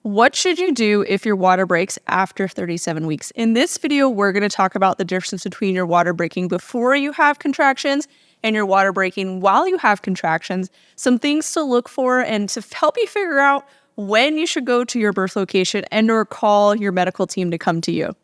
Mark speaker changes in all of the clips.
Speaker 1: What should you do if your water breaks after 37 weeks? In this video, we're going to talk about the difference between your water breaking before you have contractions and your water breaking while you have contractions, some things to look for, and to help you figure out when you should go to your birth location and or call your medical team to come to you.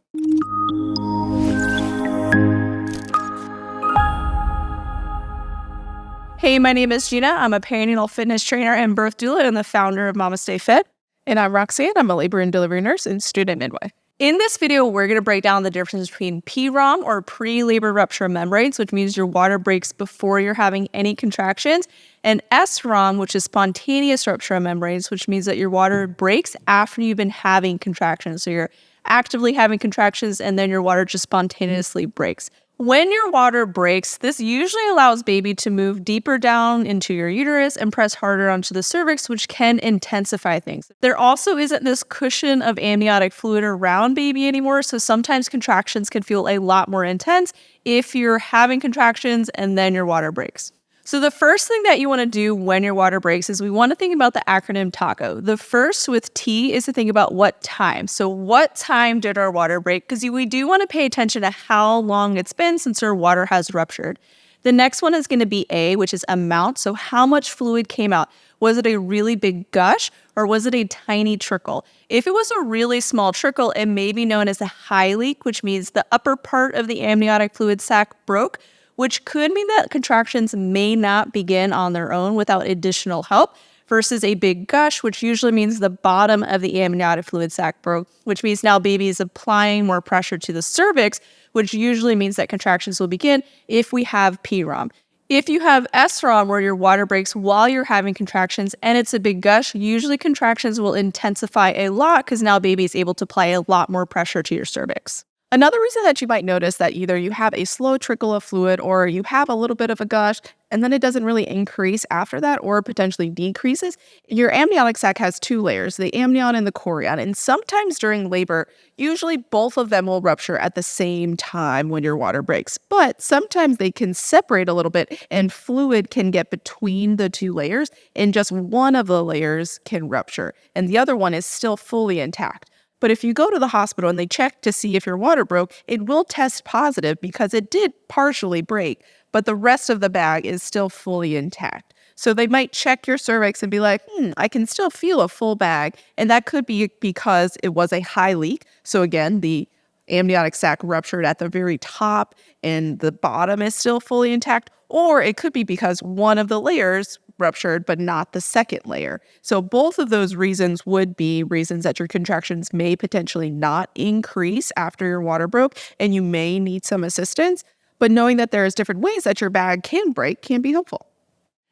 Speaker 1: Hey, my name is Gina. I'm a perinatal fitness trainer and birth doula and the founder of Mama Stay Fit.
Speaker 2: And I'm Roxanne. I'm a labor and delivery nurse and student midwife.
Speaker 1: In this video, we're going to break down the difference between PROM, or pre-labor rupture membranes, which means your water breaks before you're having any contractions, and SROM, which is spontaneous rupture membranes, which means that your water breaks after you've been having contractions. So you're actively having contractions and then your water just spontaneously breaks. When your water breaks, this usually allows baby to move deeper down into your uterus and press harder onto the cervix, which can intensify things. There also isn't this cushion of amniotic fluid around baby anymore, so sometimes contractions can feel a lot more intense if you're having contractions and then your water breaks. So the first thing that you want to do when your water breaks is we want to think about the acronym TACO. The first with T is to think about what time. So what time did our water break? Because we do want to pay attention to how long it's been since our water has ruptured. The next one is going to be A, which is amount. So how much fluid came out? Was it a really big gush or was it a tiny trickle? If it was a really small trickle, it may be known as a high leak, which means the upper part of the amniotic fluid sac broke, which could mean that contractions may not begin on their own without additional help, versus a big gush, which usually means the bottom of the amniotic fluid sac broke, which means now baby is applying more pressure to the cervix, which usually means that contractions will begin if we have PROM. If you have SROM, where your water breaks while you're having contractions and it's a big gush, usually contractions will intensify a lot because now baby is able to apply a lot more pressure to your cervix.
Speaker 2: Another reason that you might notice that either you have a slow trickle of fluid or you have a little bit of a gush and then it doesn't really increase after that or potentially decreases, your amniotic sac has two layers, the amnion and the chorion. And sometimes during labor, usually both of them will rupture at the same time when your water breaks. But sometimes they can separate a little bit and fluid can get between the two layers and just one of the layers can rupture and the other one is still fully intact. But if you go to the hospital and they check to see if your water broke, it will test positive because it did partially break, but the rest of the bag is still fully intact. So they might check your cervix and be like, I can still feel a full bag. And that could be because it was a high leak. So again, the amniotic sac ruptured at the very top and the bottom is still fully intact. Or it could be because one of the layers ruptured, but not the second layer. So both of those reasons would be reasons that your contractions may potentially not increase after your water broke, and you may need some assistance. But knowing that there's different ways that your bag can break can be helpful.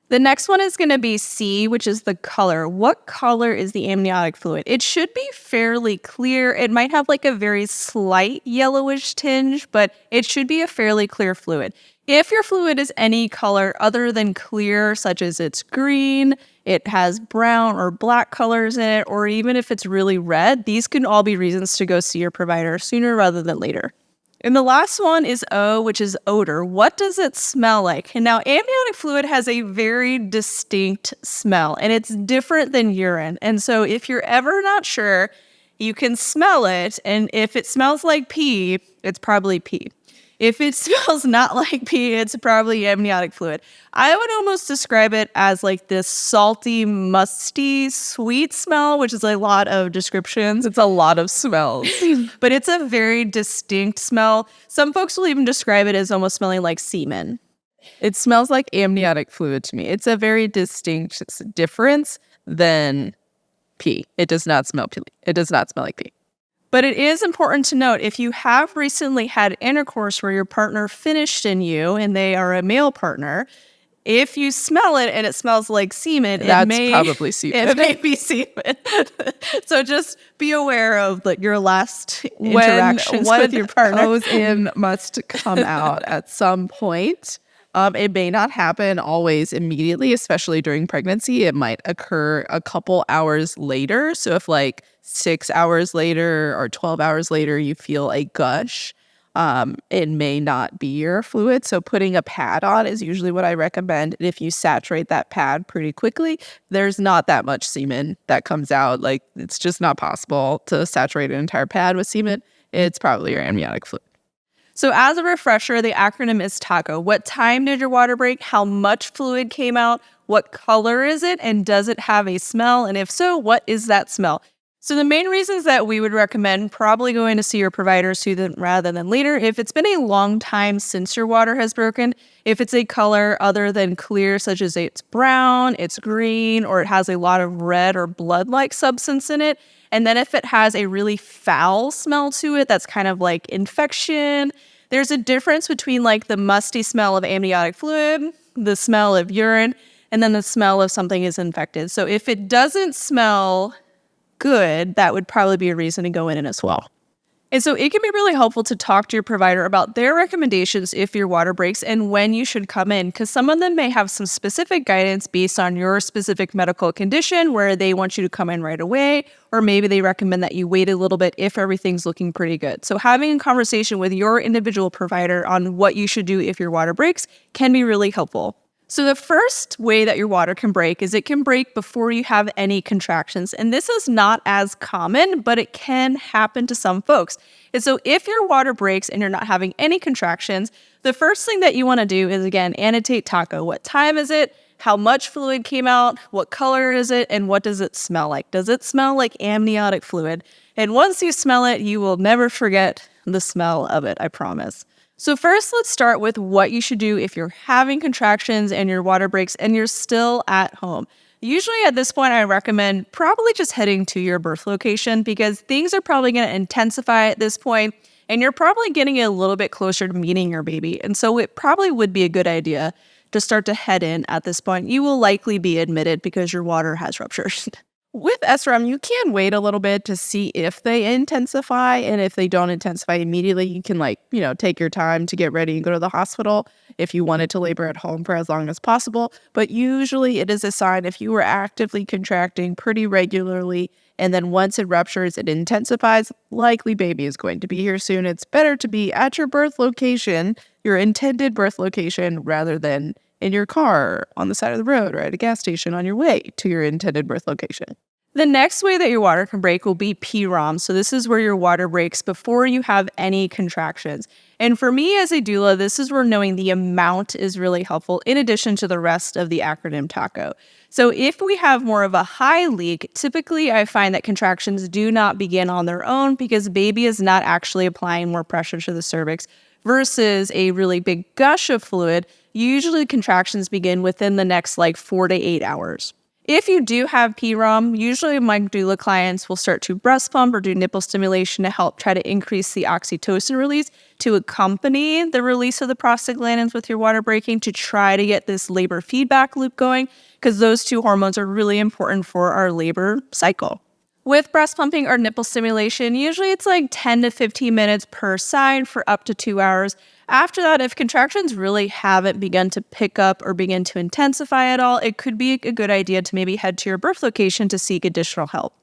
Speaker 1: The next one is going to be C, which is the color. What color is the amniotic fluid? It should be fairly clear. It might have like a very slight yellowish tinge, but it should be a fairly clear fluid. If your fluid is any color other than clear, such as it's green, it has brown or black colors in it, or even if it's really red, these can all be reasons to go see your provider sooner rather than later. And the last one is O, which is odor. What does it smell like? And now amniotic fluid has a very distinct smell, and it's different than urine. And so if you're ever not sure, you can smell it, and if it smells like pee, it's probably pee. If it smells not like pee, it's probably amniotic fluid. I would almost describe it as like this salty, musty, sweet smell, which is a lot of descriptions.
Speaker 2: It's a lot of smells.
Speaker 1: But it's a very distinct smell. Some folks will even describe it as almost smelling like semen.
Speaker 2: It smells like amniotic fluid to me. It's a very distinct difference than pee. It does not smell pee. It does not smell like pee.
Speaker 1: But it is important to note, if you have recently had intercourse where your partner finished in you and they are a male partner, if you smell it and it smells like semen,
Speaker 2: that's probably semen.
Speaker 1: It may be semen. So just be aware of your last interactions with your partner.
Speaker 2: Goes in must come out at some point. It may not happen always immediately, especially during pregnancy. It might occur a couple hours later. So if 6 hours later or 12 hours later you feel a gush, It may not be your fluid. So putting a pad on is usually what I recommend. And if you saturate that pad pretty quickly, there's not that much semen that comes out. Like, it's just not possible to saturate an entire pad with semen. It's probably your amniotic fluid.
Speaker 1: So as a refresher, the acronym is TACO. What time did your water break? How much fluid came out? What color is it? And does it have a smell? And if so, what is that smell? So the main reasons that we would recommend probably going to see your provider sooner rather than later, if it's been a long time since your water has broken, if it's a color other than clear, such as it's brown, it's green, or it has a lot of red or blood-like substance in it, and then if it has a really foul smell to it, that's kind of like infection. There's a difference between like the musty smell of amniotic fluid, the smell of urine, and then the smell of something is infected. So if it doesn't smell good, that would probably be a reason to go in as well. And so it can be really helpful to talk to your provider about their recommendations if your water breaks and when you should come in, because some of them may have some specific guidance based on your specific medical condition where they want you to come in right away, or maybe they recommend that you wait a little bit if everything's looking pretty good. So having a conversation with your individual provider on what you should do if your water breaks can be really helpful. So the first way that your water can break is it can break before you have any contractions. And this is not as common, but it can happen to some folks. And so if your water breaks and you're not having any contractions, the first thing that you want to do is, again, annotate TACO. What time is it? How much fluid came out? What color is it? And what does it smell like? Does it smell like amniotic fluid? And once you smell it, you will never forget the smell of it, I promise. So first, let's start with what you should do if you're having contractions and your water breaks and you're still at home. Usually at this point, I recommend probably just heading to your birth location because things are probably going to intensify at this point, and you're probably getting a little bit closer to meeting your baby. And so it probably would be a good idea to start to head in at this point. You will likely be admitted because your water has ruptured.
Speaker 2: With SROM, you can wait a little bit to see if they intensify. And if they don't intensify immediately, you can take your time to get ready and go to the hospital if you wanted to labor at home for as long as possible. But usually it is a sign if you were actively contracting pretty regularly, and then once it ruptures, it intensifies, likely baby is going to be here soon. It's better to be at your birth location, your intended birth location, rather than in your car, on the side of the road, or at a gas station on your way to your intended birth location.
Speaker 1: The next way that your water can break will be PROM. So this is where your water breaks before you have any contractions. And for me as a doula, this is where knowing the amount is really helpful in addition to the rest of the acronym TACO. So if we have more of a high leak, typically I find that contractions do not begin on their own because baby is not actually applying more pressure to the cervix versus a really big gush of fluid. Usually contractions begin within the next 4 to 8 hours. If you do have PROM, usually my doula clients will start to breast pump or do nipple stimulation to help try to increase the oxytocin release to accompany the release of the prostaglandins with your water breaking to try to get this labor feedback loop going, because those two hormones are really important for our labor cycle. With breast pumping or nipple stimulation, usually it's 10 to 15 minutes per side for up to 2 hours. After that, if contractions really haven't begun to pick up or begin to intensify at all, it could be a good idea to maybe head to your birth location to seek additional help.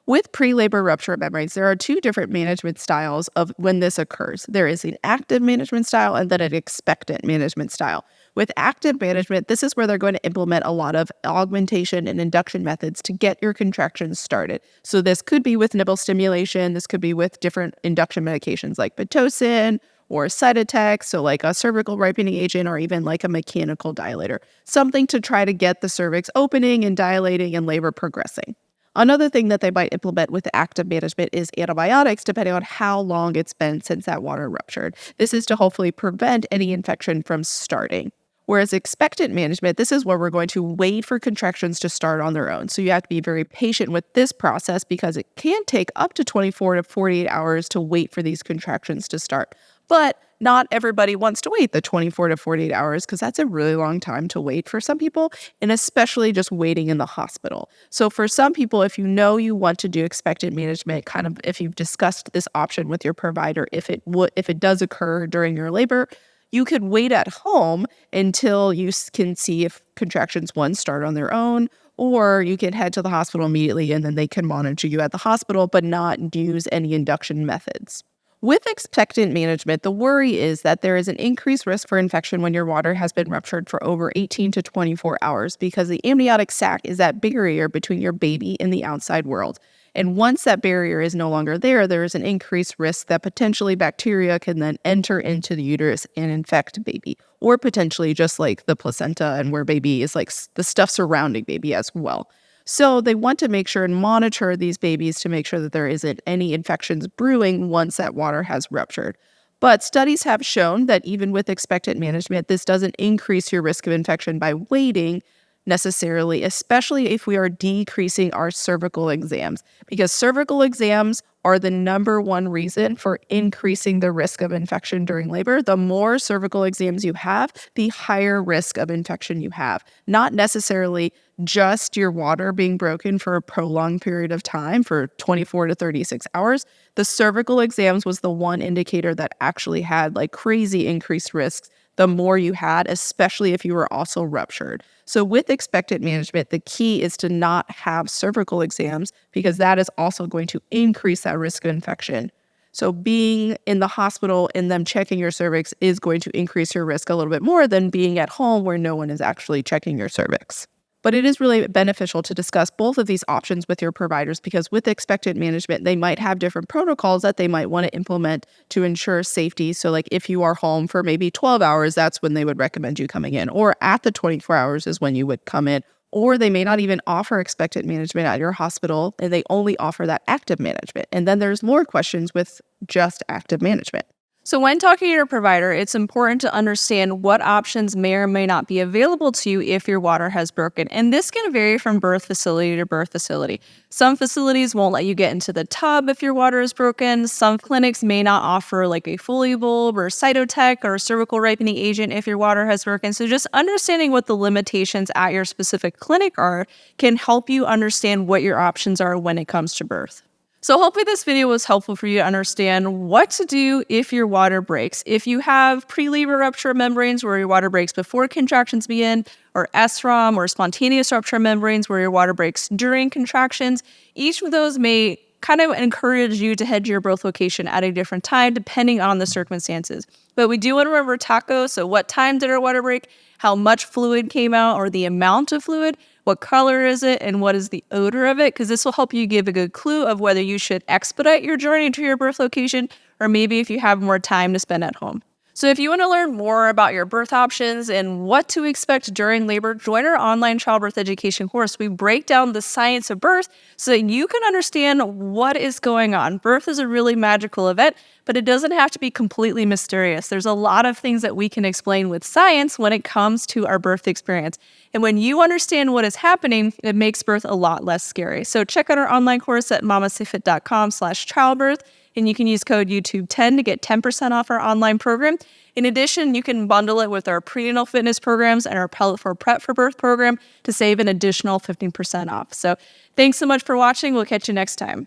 Speaker 2: With pre-labor rupture membranes, there are two different management styles of when this occurs. There is an active management style and then an expectant management style. With active management, this is where they're going to implement a lot of augmentation and induction methods to get your contractions started. So this could be with nipple stimulation. This could be with different induction medications like Pitocin or Cytotec, so like a cervical ripening agent or even like a mechanical dilator, something to try to get the cervix opening and dilating and labor progressing. Another thing that they might implement with active management is antibiotics, depending on how long it's been since that water ruptured. This is to hopefully prevent any infection from starting. Whereas expectant management, this is where we're going to wait for contractions to start on their own. So you have to be very patient with this process because it can take up to 24 to 48 hours to wait for these contractions to start. But not everybody wants to wait the 24 to 48 hours because that's a really long time to wait for some people, and especially just waiting in the hospital. So for some people, if you know you want to do expectant management, kind of if you've discussed this option with your provider, if it does occur during your labor, you could wait at home until you can see if contractions, one, start on their own, or you can head to the hospital immediately and then they can monitor you at the hospital but not use any induction methods. With expectant management, the worry is that there is an increased risk for infection when your water has been ruptured for over 18 to 24 hours because the amniotic sac is that barrier between your baby and the outside world. And once that barrier is no longer there, there is an increased risk that potentially bacteria can then enter into the uterus and infect baby, or potentially just like the placenta and where baby is like the stuff surrounding baby as well. So they want to make sure and monitor these babies to make sure that there isn't any infections brewing once that water has ruptured. But studies have shown that even with expectant management, this doesn't increase your risk of infection by waiting necessarily, especially if we are decreasing our cervical exams, because cervical exams are the number one reason for increasing the risk of infection during labor. The more cervical exams you have, the higher risk of infection you have, not necessarily just your water being broken for a prolonged period of time for 24 to 36 hours. The cervical exams was the one indicator that actually had like crazy increased risks the more you had, especially if you were also ruptured. So with expectant management, the key is to not have cervical exams because that is also going to increase that risk of infection. So being in the hospital and them checking your cervix is going to increase your risk a little bit more than being at home where no one is actually checking your cervix. But it is really beneficial to discuss both of these options with your providers because with expectant management, they might have different protocols that they might want to implement to ensure safety. So like if you are home for maybe 12 hours, that's when they would recommend you coming in. Or at the 24 hours is when you would come in. Or they may not even offer expectant management at your hospital and they only offer that active management. And then there's more questions with just active management.
Speaker 1: So when talking to your provider, it's important to understand what options may or may not be available to you if your water has broken. And this can vary from birth facility to birth facility. Some facilities won't let you get into the tub if your water is broken. Some clinics may not offer like a Foley bulb or cytotech or cervical ripening agent if your water has broken. So just understanding what the limitations at your specific clinic are can help you understand what your options are when it comes to birth. So hopefully this video was helpful for you to understand what to do if your water breaks. If you have pre-labor rupture membranes where your water breaks before contractions begin, or SROM or spontaneous rupture membranes where your water breaks during contractions, each of those may kind of encourage you to head to your birth location at a different time depending on the circumstances. But we do want to remember TACO, so what time did our water break, how much fluid came out or the amount of fluid, what color is it, and what is the odor of it, because this will help you give a good clue of whether you should expedite your journey to your birth location or maybe if you have more time to spend at home. So if you want to learn more about your birth options and what to expect during labor, join our online childbirth education course. We break down the science of birth so that you can understand what is going on. Birth is a really magical event, but it doesn't have to be completely mysterious. There's a lot of things that we can explain with science when it comes to our birth experience. And when you understand what is happening, it makes birth a lot less scary. So check out our online course at mamasafeit.com/childbirth. And you can use code YouTube10 to get 10% off our online program. In addition, you can bundle it with our prenatal fitness programs and our Pellet for Prep for Birth program to save an additional 15% off. So thanks so much for watching. We'll catch you next time.